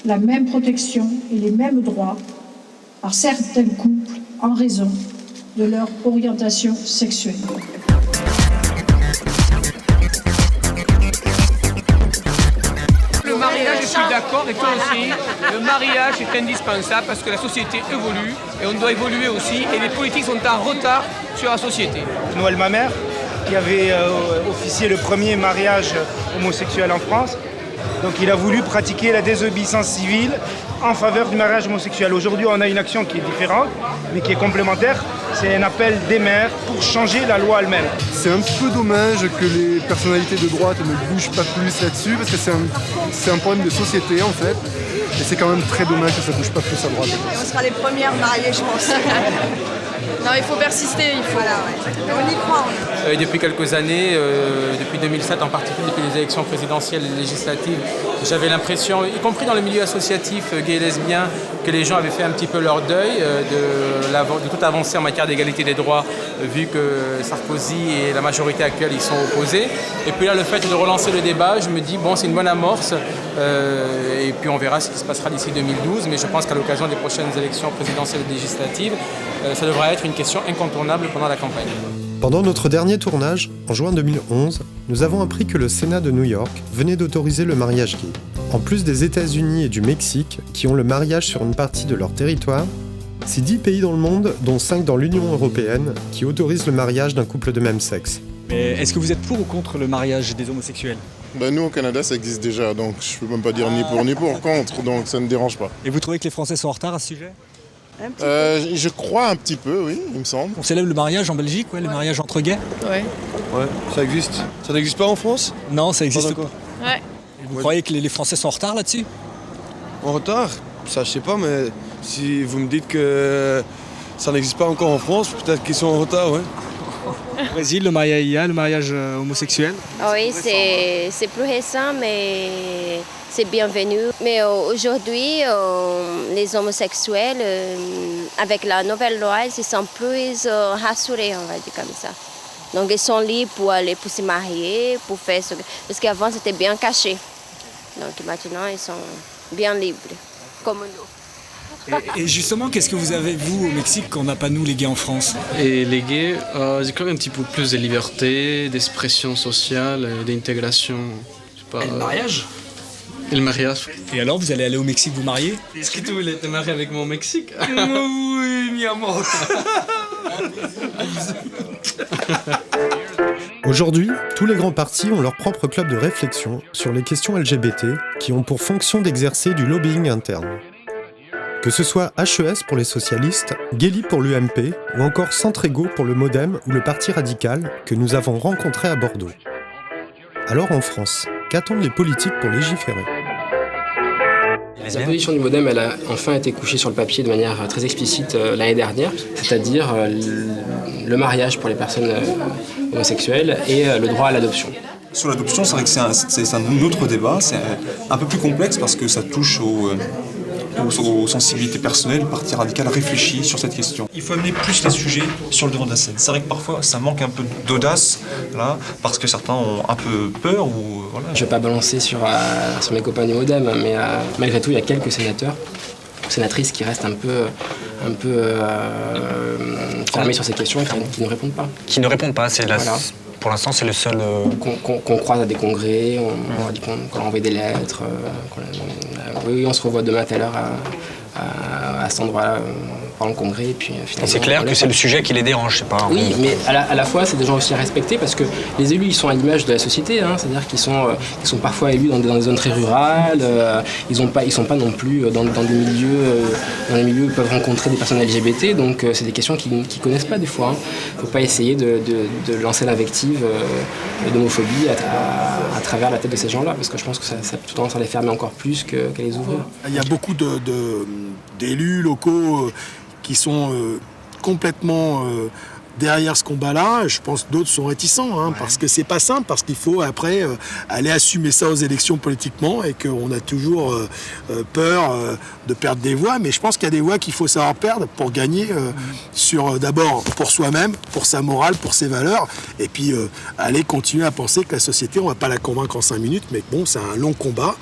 la même protection et les mêmes droits à certains couples en raison de leur orientation sexuelle. Le mariage, je suis d'accord, et toi aussi, le mariage est indispensable parce que la société évolue et on doit évoluer aussi et les politiques sont en retard sur la société. Noël Mamère, qui avait officié le premier mariage homosexuel en France. Donc il a voulu pratiquer la désobéissance civile en faveur du mariage homosexuel. Aujourd'hui, on a une action qui est différente, mais qui est complémentaire. C'est un appel des maires pour changer la loi elle-même. C'est un peu dommage que les personnalités de droite ne bougent pas plus là-dessus, parce que c'est un problème de société en fait. Et c'est quand même très dommage que ça ne bouge pas plus à droite. Et on sera les premières mariées, je pense. Non, il faut persister, il faut. Voilà, ouais. On y croit. Depuis quelques années, depuis 2007 en particulier, depuis les élections présidentielles et législatives, j'avais l'impression, y compris dans le milieu associatif gay et lesbien, que les gens avaient fait un petit peu leur deuil de toute avancée en matière d'égalité des droits, vu que Sarkozy et la majorité actuelle y sont opposés. Et puis là, le fait de relancer le débat, je me dis, bon, c'est une bonne amorce, et puis on verra ce qui se passera d'ici 2012, mais je pense qu'à l'occasion des prochaines élections présidentielles et législatives, ça devra être une question incontournable pendant la campagne. Pendant notre dernier tournage, en juin 2011, nous avons appris que le Sénat de New York venait d'autoriser le mariage gay. En plus des États-Unis et du Mexique, qui ont le mariage sur une partie de leur territoire, c'est 10 pays dans le monde, dont 5 dans l'Union européenne, qui autorisent le mariage d'un couple de même sexe. Mais est-ce que vous êtes pour ou contre le mariage des homosexuels ? Nous, au Canada, ça existe déjà, donc je peux même pas dire ni pour ni contre, donc ça ne me dérange pas. Et vous trouvez que les Français sont en retard à ce sujet ? Je crois un petit peu, oui, il me semble. On célèbre le mariage en Belgique, le mariage entre gays ? Ouais. Ouais, ça existe. Ça n'existe pas en France ? Non, ça existe pas. Ouais. Et vous croyez que les Français sont en retard là-dessus ? En retard ? Ça, je sais pas, mais si vous me dites que ça n'existe pas encore en France, peut-être qu'ils sont en retard, ouais. Au Brésil, le mariage homosexuel ? Oui, c'est plus récent, mais c'est bienvenu. Mais aujourd'hui, les homosexuels, avec la nouvelle loi, ils sont plus rassurés, on va dire comme ça. Donc ils sont libres pour se marier, pour faire ce que... Parce qu'avant, c'était bien caché. Donc maintenant, ils sont bien libres, comme nous. Et justement, qu'est-ce que vous avez, vous, au Mexique, qu'on n'a pas nous, les gays, en France ? Et les gays, j'ai quand même un petit peu plus de liberté, d'expression sociale, d'intégration. Et le mariage ? Et le mariage. Et alors, vous allez aller au Mexique vous marier ? Est-ce que tu voulais te marier avec mon Mexique ? Oui, mi amor. Aujourd'hui, tous les grands partis ont leur propre club de réflexion sur les questions LGBT qui ont pour fonction d'exercer du lobbying interne. Que ce soit HES pour les socialistes, Guéli pour l'UMP ou encore Centrego pour le Modem ou le Parti radical que nous avons rencontré à Bordeaux. Alors en France, qu'attendent les politiques pour légiférer ? La position du Modem, elle a enfin été couchée sur le papier de manière très explicite l'année dernière, c'est-à-dire le mariage pour les personnes homosexuelles et le droit à l'adoption. Sur l'adoption, c'est vrai que c'est un autre débat, c'est un peu plus complexe parce que ça touche aux sensibilités personnelles. Le Parti radical réfléchit sur cette question. Il faut amener plus les sujets sur le devant de la scène. C'est vrai que parfois ça manque un peu d'audace, là, parce que certains ont un peu peur. Voilà. Je ne vais pas balancer sur mes copains du Modem, mais malgré tout, il y a quelques sénateurs, sénatrices qui restent un peu fermés sur ces questions et qui ne répondent pas. Qui ne répondent pas, c'est voilà. Pour l'instant, c'est le seul... Qu'on croise à des congrès, on leur dit qu'on leur envoie des lettres. Oui, on se revoit demain à telle heure à cet endroit-là par le Congrès. Et puis, c'est clair que c'est le sujet qui les dérange, c'est pas... Oui, mais à la fois, c'est des gens aussi à respecter parce que les élus, ils sont à l'image de la société, hein, c'est-à-dire qu'ils sont parfois élus dans des zones très rurales, ils sont pas non plus dans des milieux où ils peuvent rencontrer des personnes LGBT, donc c'est des questions qu'ils ne connaissent pas des fois. Il ne faut pas essayer de lancer l'invective d'homophobie à travers la tête de ces gens-là, parce que je pense que ça a plutôt tendance à les fermer encore plus qu'à les ouvrir. Il y a beaucoup d'élus locaux qui sont complètement derrière ce combat-là. Je pense que d'autres sont réticents, hein, parce que c'est pas simple, parce qu'il faut après aller assumer ça aux élections politiquement et qu'on a toujours peur de perdre des voix. Mais je pense qu'il y a des voix qu'il faut savoir perdre pour gagner d'abord pour soi-même, pour sa morale, pour ses valeurs, et puis aller continuer à penser que la société, on va pas la convaincre en 5 minutes, mais bon, c'est un long combat.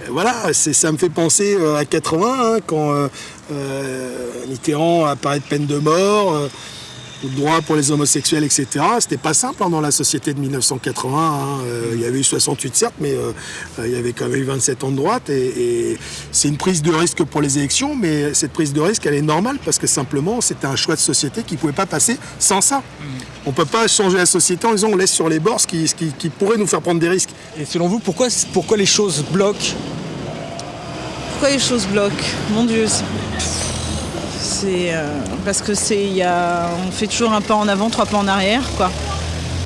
Voilà, ça me fait penser à 80, hein, quand Mitterrand a parlé de peine de mort, de droit pour les homosexuels, etc. C'était pas simple, hein, dans la société de 1980. Hein. Il y avait eu 68 certes, mais il y avait quand même eu 27 ans de droite. Et c'est une prise de risque pour les élections, mais cette prise de risque, elle est normale parce que simplement, c'était un choix de société qui ne pouvait pas passer sans ça. On ne peut pas changer la société en disant on laisse sur les bords ce qui pourrait nous faire prendre des risques. Et selon vous, pourquoi les choses bloquent ? Pourquoi les choses bloquent ? Mon Dieu, c'est parce que on fait toujours un pas en avant, 3 pas en arrière, quoi.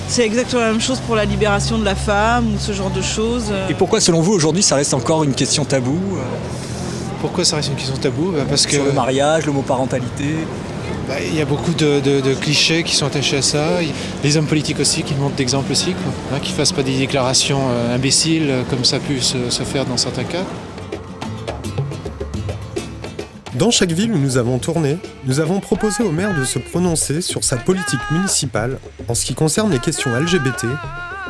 C'est exactement la même chose pour la libération de la femme ou ce genre de choses. Et pourquoi, selon vous, aujourd'hui, ça reste encore une question taboue ? Pourquoi ça reste une question taboue ? Parce que sur le mariage, l'homoparentalité. Il y a beaucoup de clichés qui sont attachés à ça. Les hommes politiques aussi qui montrent d'exemple aussi, quoi. Hein, qui ne fassent pas des déclarations imbéciles comme ça a pu se faire dans certains cas. Dans chaque ville où nous avons tourné, nous avons proposé au maire de se prononcer sur sa politique municipale en ce qui concerne les questions LGBT,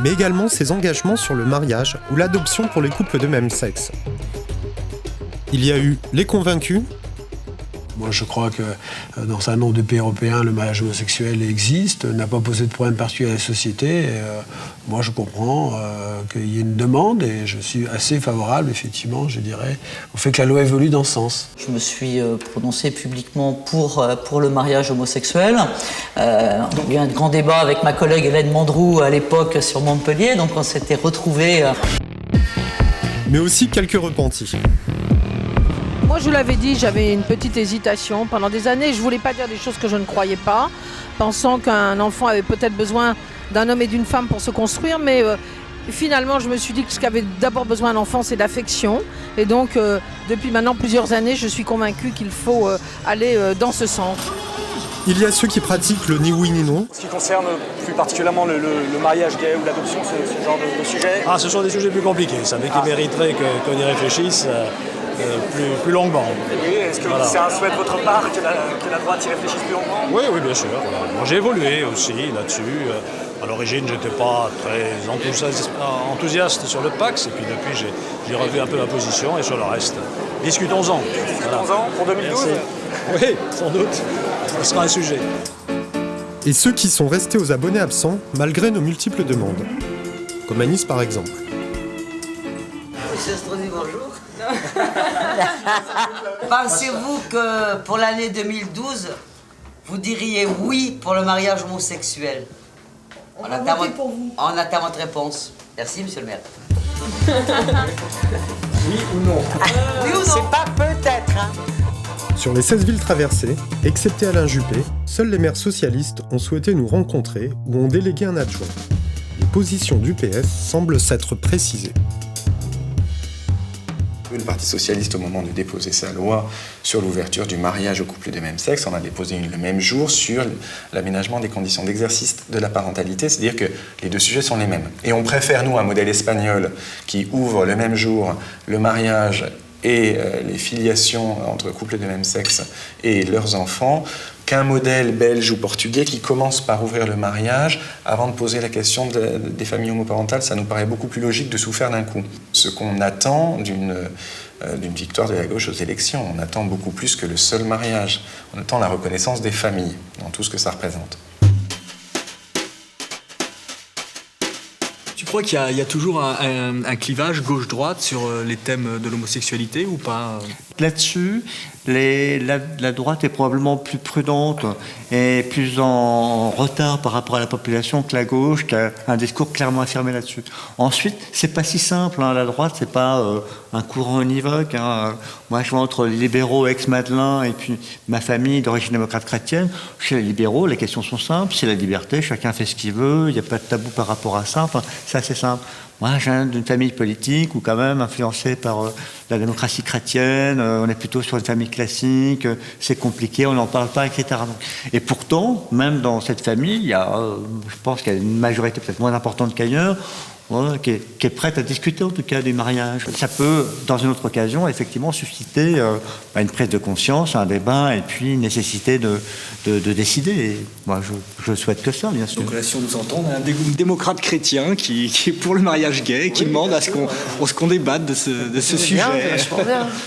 mais également ses engagements sur le mariage ou l'adoption pour les couples de même sexe. Il y a eu les convaincus. Moi, je crois que dans un certain nombre de pays européens, le mariage homosexuel existe, n'a pas posé de problème particulier à la société. Et, moi, je comprends qu'il y ait une demande et je suis assez favorable, effectivement, je dirais, au fait que la loi évolue dans ce sens. Je me suis prononcé publiquement pour le mariage homosexuel. Il y a eu un grand débat avec ma collègue Hélène Mandroux à l'époque sur Montpellier, donc on s'était retrouvés. Mais aussi quelques repentis. Moi, je vous l'avais dit, j'avais une petite hésitation. Pendant des années, je ne voulais pas dire des choses que je ne croyais pas, pensant qu'un enfant avait peut-être besoin d'un homme et d'une femme pour se construire. Mais finalement, je me suis dit que ce qu'avait d'abord besoin un enfant, c'est d'affection. Et donc, depuis maintenant plusieurs années, je suis convaincue qu'il faut aller dans ce sens. Il y a ceux qui pratiquent le ni oui ni non. Ce qui concerne plus particulièrement le mariage gay ou l'adoption, ce genre de sujet. Ce sont des sujets plus compliqués, ça, mais qui mériteraient qu'on y réfléchisse. Plus longuement. Oui, est-ce que c'est un souhait de votre part que la droite y réfléchisse plus longuement ? Oui, bien sûr. Moi, j'ai évolué aussi là-dessus. À l'origine, je n'étais pas très enthousiaste sur le Pacs, et puis depuis, j'ai revu un peu ma position, et sur le reste, discutons-en. Discutons-en pour 2012 ? Oui, sans doute. Ce sera un sujet. Et ceux qui sont restés aux abonnés absents, malgré nos multiples demandes. Comme Anis, par exemple. Monsieur Stroni, bonjour. Pensez-vous que pour l'année 2012, vous diriez oui pour le mariage homosexuel ? On attend votre réponse. Merci, monsieur le maire. Oui ou non ? Oui ou non ? C'est pas peut-être. Hein. Sur les 16 villes traversées, excepté Alain Juppé, seuls les maires socialistes ont souhaité nous rencontrer ou ont délégué un adjoint. Les positions du PS semblent s'être précisées. Le Parti socialiste, au moment de déposer sa loi sur l'ouverture du mariage aux couples de même sexe, on a déposé une le même jour sur l'aménagement des conditions d'exercice de la parentalité, c'est-à-dire que les deux sujets sont les mêmes. Et on préfère, nous, un modèle espagnol qui ouvre le même jour le mariage et les filiations entre couples de même sexe et leurs enfants, qu'un modèle belge ou portugais qui commence par ouvrir le mariage avant de poser la question des familles homoparentales. Ça nous paraît beaucoup plus logique de souffrir d'un coup. Ce qu'on attend d'une victoire de la gauche aux élections, on attend beaucoup plus que le seul mariage. On attend la reconnaissance des familles dans tout ce que ça représente. Tu crois qu'il y a toujours un clivage gauche-droite sur les thèmes de l'homosexualité ou pas ? Là-dessus, la droite est probablement plus prudente et plus en retard par rapport à la population que la gauche, qui a un discours clairement affirmé là-dessus. Ensuite, c'est pas si simple, hein. La droite, c'est pas un courant univoque, hein. Moi, je vois entre les libéraux ex-Madelin et puis ma famille d'origine démocrate chrétienne. Chez les libéraux, les questions sont simples, c'est la liberté, chacun fait ce qu'il veut, il n'y a pas de tabou par rapport à ça, enfin, c'est assez simple. Moi, je viens d'une famille politique où quand même influencée par la démocratie chrétienne, on est plutôt sur une famille classique, c'est compliqué, on n'en parle pas, etc. Donc, et pourtant, même dans cette famille, il y a, je pense qu'il y a une majorité peut-être moins importante qu'ailleurs, qui est prête à discuter en tout cas du mariage. Ça peut, dans une autre occasion, effectivement susciter une prise de conscience, un débat et puis une nécessité de décider. Et moi, je souhaite que ça, bien sûr. Donc là, si on nous entend, on a un démocrate chrétien qui est pour le mariage gay, qui demande à ce qu'on débatte de ce sujet.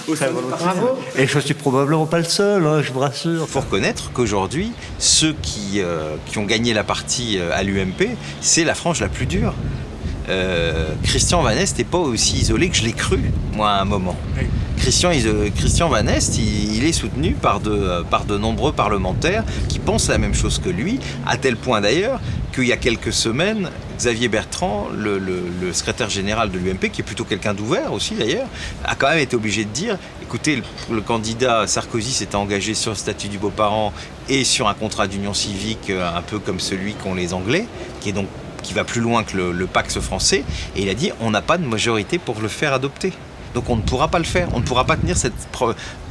Bravo. Et je suis probablement pas le seul, hein, je vous rassure. Il faut reconnaître qu'aujourd'hui, ceux qui ont gagné la partie à l'UMP, c'est la frange la plus dure. Christian Van Est n'est pas aussi isolé que je l'ai cru, moi, à un moment. Oui. Christian Van Est, il est soutenu par de nombreux parlementaires qui pensent la même chose que lui, à tel point d'ailleurs qu'il y a quelques semaines, Xavier Bertrand, le secrétaire général de l'UMP, qui est plutôt quelqu'un d'ouvert aussi d'ailleurs, a quand même été obligé de dire, écoutez, le candidat Sarkozy s'était engagé sur le statut du beau-parent et sur un contrat d'union civique un peu comme celui qu'ont les Anglais, qui va plus loin que le Pax français, et il a dit on n'a pas de majorité pour le faire adopter. Donc on ne pourra pas le faire, on ne pourra pas tenir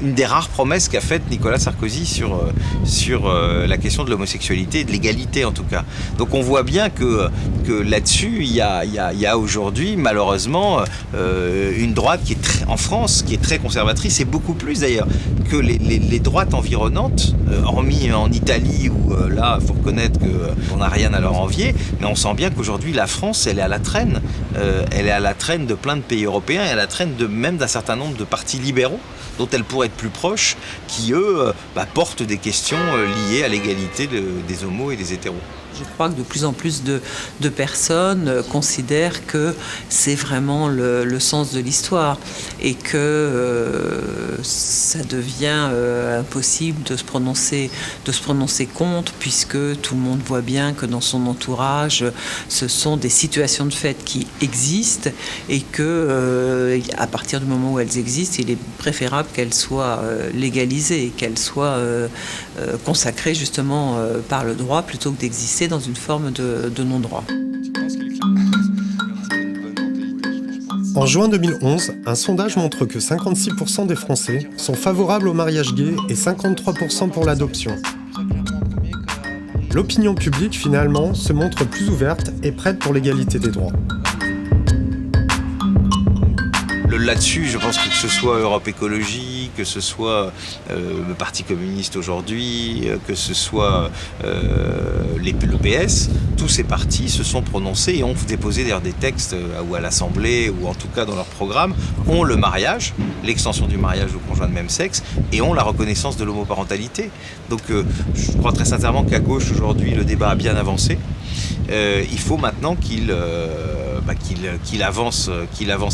une des rares promesses qu'a faite Nicolas Sarkozy sur la question de l'homosexualité et de l'égalité en tout cas. Donc on voit bien que là-dessus, il y a aujourd'hui malheureusement une droite qui est en France, qui est très conservatrice, et beaucoup plus d'ailleurs que les droites environnantes, hormis en Italie où là, il faut reconnaître qu'on n'a rien à leur envier, mais on sent bien qu'aujourd'hui la France, elle est à la traîne. Elle est à la traîne de plein de pays européens et à la traîne même d'un certain nombre de partis libéraux dont elle pourrait être plus proche, qui eux portent des questions liées à l'égalité des homos et des hétéros. Je crois que de plus en plus de personnes considèrent que c'est vraiment le sens de l'histoire et que ça devient impossible de se prononcer contre, puisque tout le monde voit bien que dans son entourage, ce sont des situations de fait qui existent et que à partir du moment où elles existent, il est préférable qu'elles soient légalisées et qu'elles soient consacrées justement par le droit plutôt que d'exister dans une forme de non-droit. En juin 2011, un sondage montre que 56% des Français sont favorables au mariage gay et 53% pour l'adoption. L'opinion publique, finalement, se montre plus ouverte et prête pour l'égalité des droits. Là-dessus, je pense que ce soit Europe Écologie, que ce soit le Parti communiste aujourd'hui, que ce soit le PS, tous ces partis se sont prononcés et ont déposé d'ailleurs des textes ou à l'Assemblée ou en tout cas dans leur programme, ont le mariage, l'extension du mariage aux conjoints de même sexe et ont la reconnaissance de l'homoparentalité. Donc je crois très sincèrement qu'à gauche aujourd'hui le débat a bien avancé. Il faut maintenant qu'il avance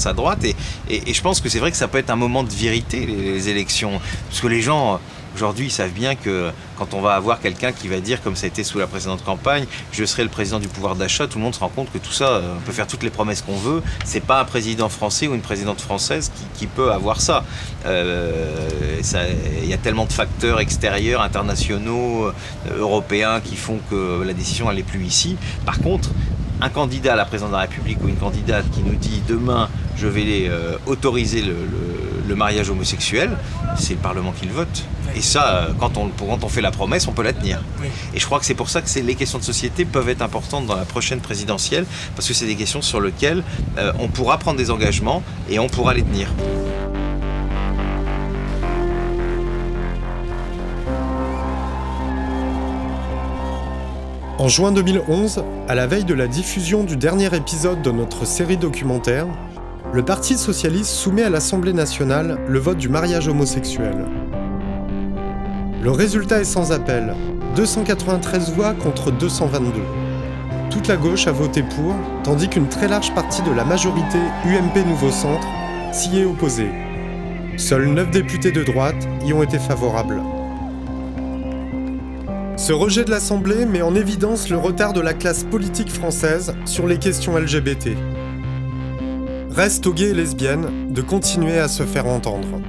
à droite et je pense que c'est vrai que ça peut être un moment de vérité les élections, parce que les gens aujourd'hui ils savent bien que quand on va avoir quelqu'un qui va dire, comme ça a été sous la précédente campagne, je serai le président du pouvoir d'achat, tout le monde se rend compte que tout ça, on peut faire toutes les promesses qu'on veut, c'est pas un président français ou une présidente française qui peut avoir ça. Il y a tellement de facteurs extérieurs, internationaux, européens qui font que la décision elle n'est plus ici. Par contre, un candidat à la présidence de la République ou une candidate qui nous dit demain je vais autoriser le mariage homosexuel, c'est le Parlement qui le vote. Et ça, quand on fait la promesse, on peut la tenir. Oui. Et je crois que c'est pour ça que les questions de société peuvent être importantes dans la prochaine présidentielle, parce que c'est des questions sur lesquelles on pourra prendre des engagements et on pourra les tenir. En juin 2011, à la veille de la diffusion du dernier épisode de notre série documentaire, le Parti socialiste soumet à l'Assemblée nationale le vote du mariage homosexuel. Le résultat est sans appel, 293 voix contre 222. Toute la gauche a voté pour, tandis qu'une très large partie de la majorité UMP Nouveau Centre s'y est opposée. Seuls 9 députés de droite y ont été favorables. Ce rejet de l'Assemblée met en évidence le retard de la classe politique française sur les questions LGBT. Reste aux gays et lesbiennes de continuer à se faire entendre.